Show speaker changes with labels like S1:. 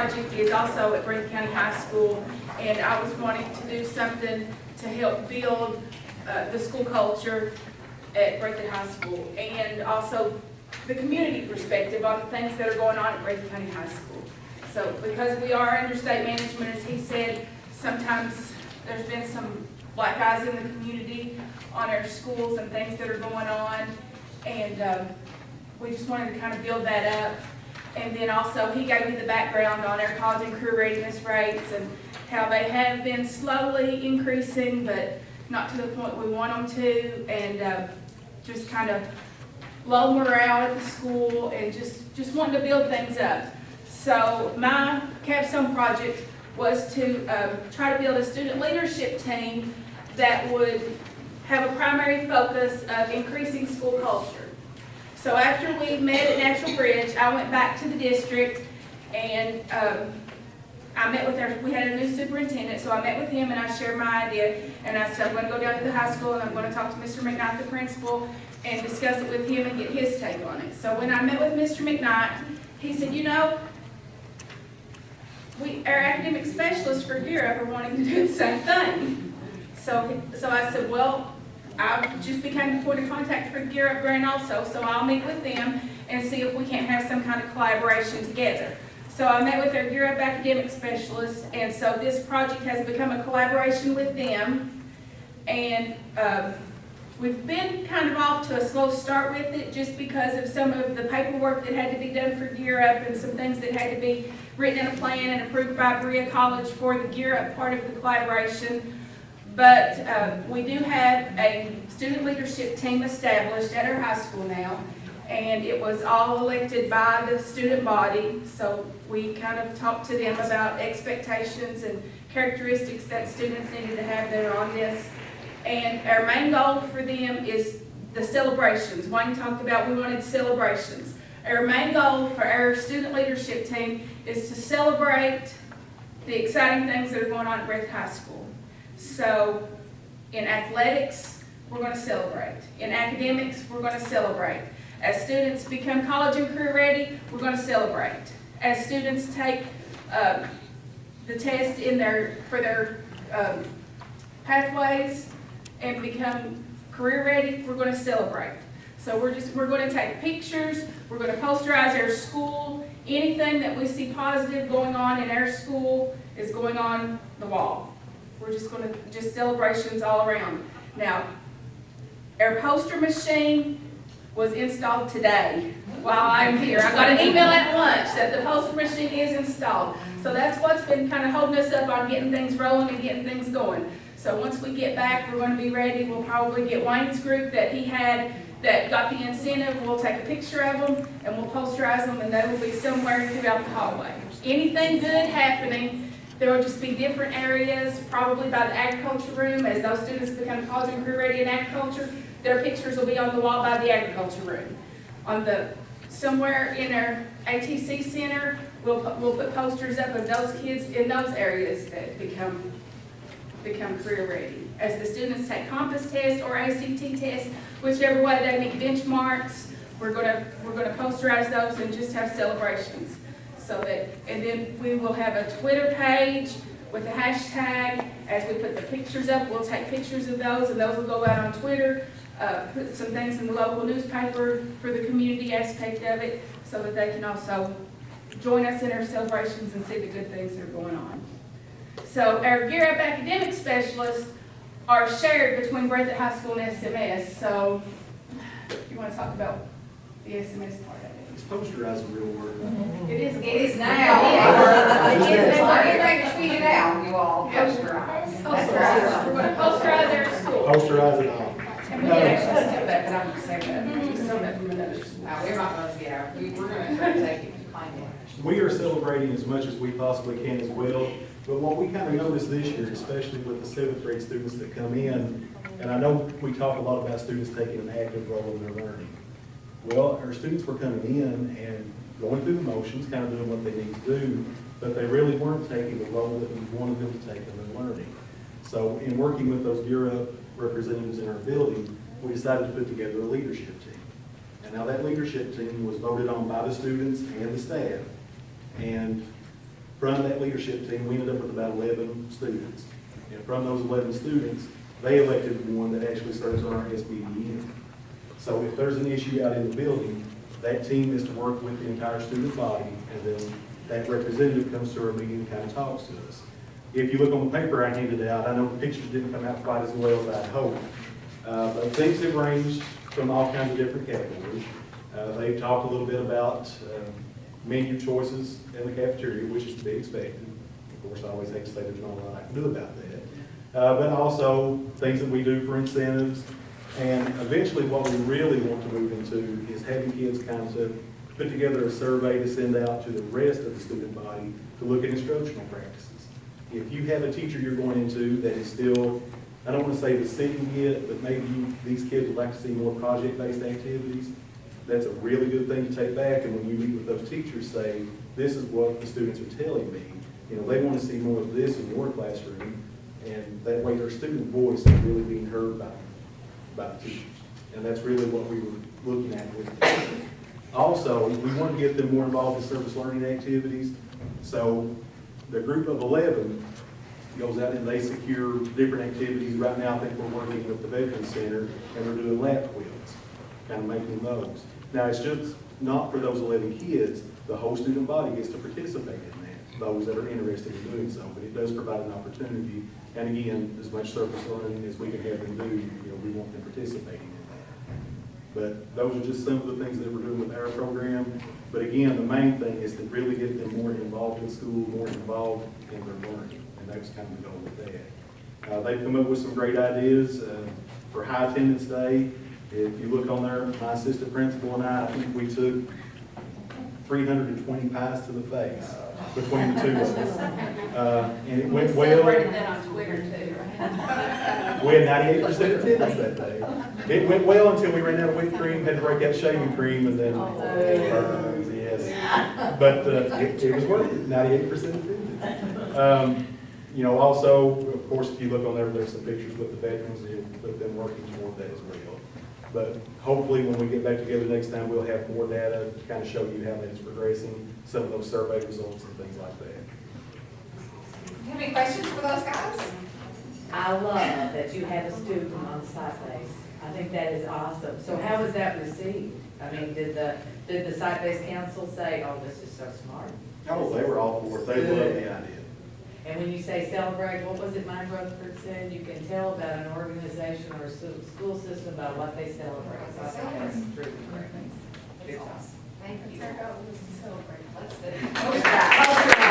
S1: project is also at Breathitt County High School, and I was wanting to do something to help build the school culture at Breathitt High School, and also the community perspective on the things that are going on at Breathitt County High School. So because we are under state management, as he said, sometimes there's been some black eyes in the community on our schools and things that are going on, and we just wanted to kind of build that up. And then also, he gave me the background on our college and career readiness rates and how they have been slowly increasing, but not to the point we want them to, and just kind of low morale at the school, and just wanting to build things up. So my capstone project was to try to build a student leadership team that would have a primary focus of increasing school culture. So after we met at Natural Bridge, I went back to the district, and I met with we had a new superintendent, so I met with him and I shared my idea, and I said I'm going to go down to the high school and I'm going to talk to Mr. McKnight, the principal, and discuss it with him and get his take on it. So when I met with Mr. McKnight, he said, you know, our academic specialists for Gear Up are wanting to do the same thing. So I said, well, I just became the point of contact for Gear Up Grant also, so I'll meet with them and see if we can't have some kind of collaboration together. So I met with our Gear Up academic specialists, and so this project has become a collaboration with them, and we've been kind of off to a slow start with it just because of some of the paperwork that had to be done for Gear Up and some things that had to be written in a plan and approved by Berea College for the Gear Up part of the collaboration. But we do have a student leadership team established at our high school now, and it was all elected by the student body. So we kind of talked to them about expectations and characteristics that students needed to have that are on this. And our main goal for them is the celebrations. Wayne talked about we wanted celebrations. Our main goal for our student leadership team is to celebrate the exciting things that are going on at Breathitt High School. So in athletics, we're going to celebrate. In academics, we're going to celebrate. As students become college and career ready, we're going to celebrate. As students take the test for their pathways and become career ready, we're going to celebrate. So we're going to take pictures, we're going to posterize our school. Anything that we see positive going on in our school is going on the wall. We're just going to, just celebrations all around. Now, our poster machine was installed today while I'm here. I got an email at lunch that the poster machine is installed. So that's what's been kind of holding us up on getting things rolling and getting things going. So once we get back, we're going to be ready. We'll probably get Wayne's group that he had that got the incentive. We'll take a picture of them and we'll posterize them, and they will be somewhere throughout the hallway. Anything good happening, there will just be different areas, probably by the agriculture room. As those students become college and career ready in agriculture, their pictures will be on the wall by the agriculture room. Somewhere in our ATC center, we'll put posters up of those kids in those areas that become career ready. As the students take compass tests or ACT tests, whichever way they meet benchmarks, we're gonna posterize those and just have celebrations. So that, and then we will have a Twitter page with a hashtag. As we put the pictures up, we'll take pictures of those, and those will go out on Twitter. Put some things in the local newspaper for the community aspect of it, so that they can also join us in our celebrations and see the good things that are going on. So our Gear Up academic specialists are shared between Breathitt High School and SMS. So you want to talk about the SMS part of it?
S2: Is posterize a real word?
S1: It is.
S3: It is now. It is. We're getting ready to tweet it out, you all. Posterize.
S1: Posterize. We're going to posterize our school.
S2: Posterize it all.
S1: And we can actually steal that, but I'm going to say that. We stole that from another school.
S3: No, we're not going to get our, we're going to try to take it to find it.
S2: We are celebrating as much as we possibly can as well, but what we kind of noticed this year, especially with the 7th grade students that come in, and I know we talk a lot about students taking an active role in their learning. Well, our students were coming in and going through the motions, kind of doing what they need to do, but they really weren't taking the role that we wanted them to take in their learning. So in working with those Gear Up representatives in our building, we decided to put together a leadership team. And now that leadership team was voted on by the students and the staff. And from that leadership team, we ended up with about 11 students. And from those 11 students, they elected one that actually serves on our SBDN. So if there's an issue out in the building, that team is to work with the entire student body, and then that representative comes to our meeting and kind of talks to us. If you look on the paper I handed out, I know the pictures didn't come out quite as well as I'd hoped, but things have ranged from all kinds of different categories. They've talked a little bit about menu choices in the cafeteria, which is to be expected. Of course, I always hate to say there's not a lot I can do about that. But also things that we do for incentives. And eventually what we really want to move into is having kids kind of put together a survey to send out to the rest of the student body to look at instructional practices. If you have a teacher you're going into that is still, I don't want to say the sitting yet, but maybe these kids would like to see more project-based activities, that's a really good thing to take back. And when you meet with those teachers, say, this is what the students are telling me. You know, they want to see more of this in your classroom, and that way their student voice is really being heard by the teachers. And that's really what we were looking at with them. Also, we want to get them more involved in service learning activities. So the group of 11 goes out and they secure different activities. Right now, I think we're working with the Veterans Center, and we're doing lap quilts, kind of making those. Now, it's just not for those 11 kids. The whole student body gets to participate in that, those that are interested in doing so. But it does provide an opportunity. And again, as much service learning as we can have them do, you know, we want them participating in that. But those are just some of the things that we're doing with our program. But again, the main thing is to really get them more involved in school, more involved in their learning. And that was kind of the goal with that. They've come up with some great ideas for High Attendance Day. If you look on there, my assistant principal and I think we took 320 pies to the face between the two of us. And it went well.
S1: Celebrated that on Twitter too, right?
S2: We had 98% attendance that day. It went well until we ran out of whipped cream, had to break out shaving cream, and then, yes. But it was worth it, 98% attendance. You know, also, of course, if you look on there, there's some pictures with the veterans, with them working toward that as well. But hopefully, when we get back together next time, we'll have more data to kind of show you how that's progressing, some of those survey results and things like that.
S3: Do you have any questions for those guys?
S4: I love that you have a student on site-based. I think that is awesome. So how was that received? I mean, did the site-based council say, oh, this is so smart?
S2: Oh, they were all for it. They loved the idea.
S4: And when you say celebrate, what was it Mike Rutherford said? You can tell about an organization or a school system by what they celebrate. So I think that's true. Good job.
S3: Thank you.
S1: That's our goal, is to celebrate.
S3: Let's do it.